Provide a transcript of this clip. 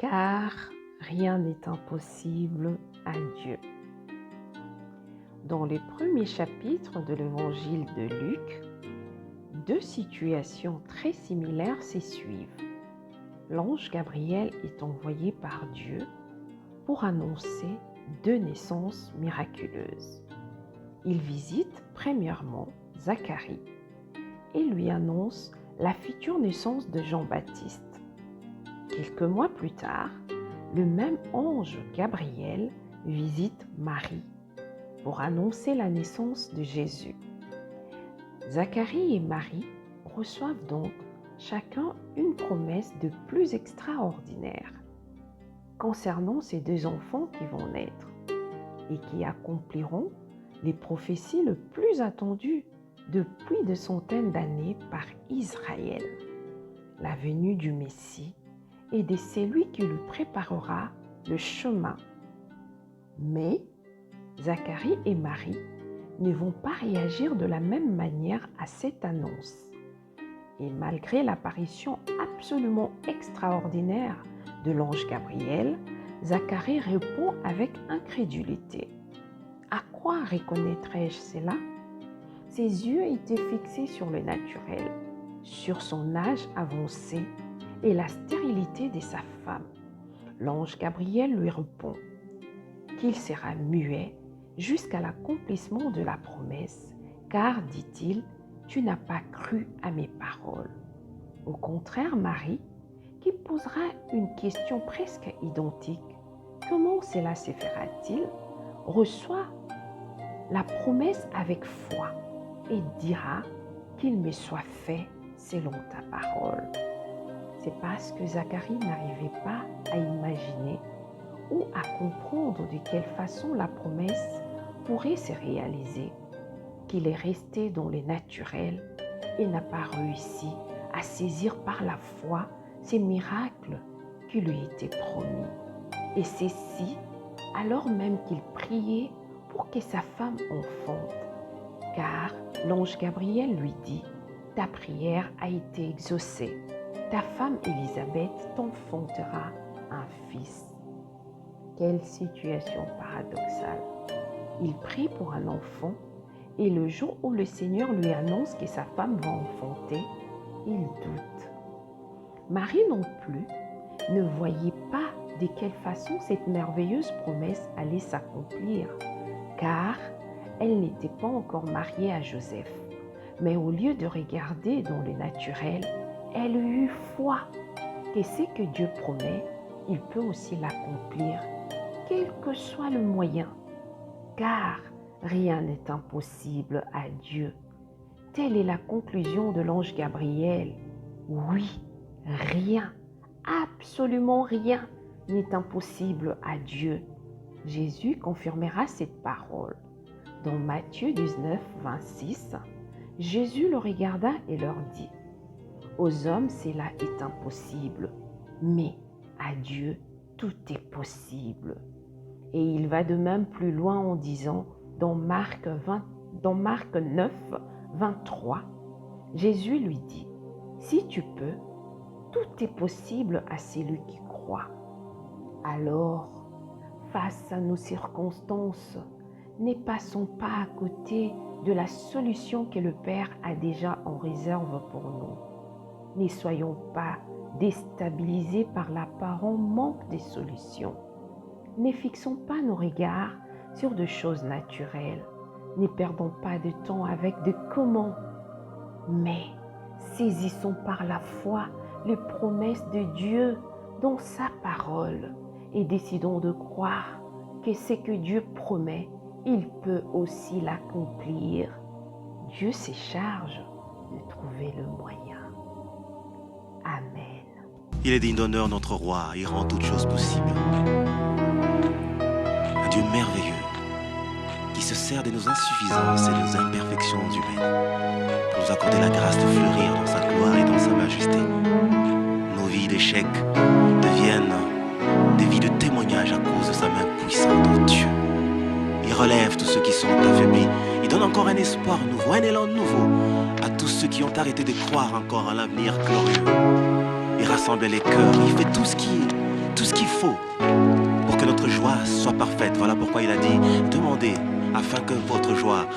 car rien n'est impossible à Dieu. Dans les premiers chapitres de l'évangile de Luc, deux situations très similaires s'y suivent. L'ange Gabriel est envoyé par Dieu pour annoncer deux naissances miraculeuses. Il visite premièrement Zacharie et lui annonce la future naissance de Jean-Baptiste. Quelques mois plus tard, le même ange Gabriel visite Marie pour annoncer la naissance de Jésus. Zacharie et Marie reçoivent donc chacun une promesse de plus extraordinaire concernant ces deux enfants qui vont naître et qui accompliront les prophéties les plus attendues depuis des centaines d'années par Israël, la venue du Messie et de celui qui lui préparera le chemin. Mais Zacharie et Marie ne vont pas réagir de la même manière à cette annonce. Et malgré l'apparition absolument extraordinaire de l'ange Gabriel, Zacharie répond avec incrédulité. À quoi reconnaîtrais-je cela? Ses yeux étaient fixés sur le naturel, sur son âge avancé et la stérilité de sa femme. L'ange Gabriel lui répond qu'il sera muet jusqu'à l'accomplissement de la promesse, car, dit-il, tu n'as pas cru à mes paroles. Au contraire, Marie, qui posera une question presque identique, comment cela se fera-t-il, reçoit la promesse avec foi et dira qu'il me soit fait selon ta parole. C'est parce que Zacharie n'arrivait pas à imaginer ou à comprendre de quelle façon la promesse pourrait se réaliser qu'il est resté dans le naturel et n'a pas réussi à saisir par la foi ces miracles qui lui étaient promis. Et ceci alors même qu'il priait pour que sa femme enfante, car l'ange Gabriel lui dit « Ta prière a été exaucée, ta femme Élisabeth t'enfantera un fils. » Quelle situation paradoxale! Il prie pour un enfant et le jour où le Seigneur lui annonce que sa femme va enfanter, il doute. Marie non plus ne voyait pas de quelle façon cette merveilleuse promesse allait s'accomplir, car elle n'était pas encore mariée à Joseph. Mais au lieu de regarder dans le naturel, elle eut foi que ce que Dieu promet, il peut aussi l'accomplir, quel que soit le moyen, car rien n'est impossible à Dieu. Telle est la conclusion de l'ange Gabriel. Oui, rien, absolument rien n'est impossible à Dieu. Jésus confirmera cette parole. Dans Matthieu 19, 26, Jésus le regarda et leur dit « Aux hommes, cela est impossible, mais à Dieu, tout est possible. » Et il va de même plus loin en disant dans Marc 9, 23, Jésus lui dit « Si tu peux, tout est possible à celui qui croit. » Alors, face à nos circonstances, ne passons pas à côté de la solution que le Père a déjà en réserve pour nous. Ne soyons pas déstabilisés par l'apparent manque de solutions. Ne fixons pas nos regards sur des choses naturelles. Ne perdons pas de temps avec de comment. Mais saisissons par la foi les promesses de Dieu dans sa parole et décidons de croire que ce que Dieu promet, il peut aussi l'accomplir. Dieu se charge de trouver le moyen. Amen. Il est digne d'honneur, notre roi, il rend toutes choses possibles. Un Dieu merveilleux qui se sert de nos insuffisances et de nos imperfections humaines pour nous accorder la grâce de fleurir dans sa gloire et dans sa majesté. Nos vies d'échecs deviennent des vies de témoignage à cause de sa main puissante, oh Dieu. Il relève tous ceux qui sont affaiblis. Il donne encore un espoir nouveau, un élan nouveau à tous ceux qui ont arrêté de croire encore à l'avenir glorieux. Il rassemble les cœurs, il fait tout ce tout ce qu'il faut pour que notre joie soit parfaite. Voilà pourquoi il a dit, demandez afin que votre joie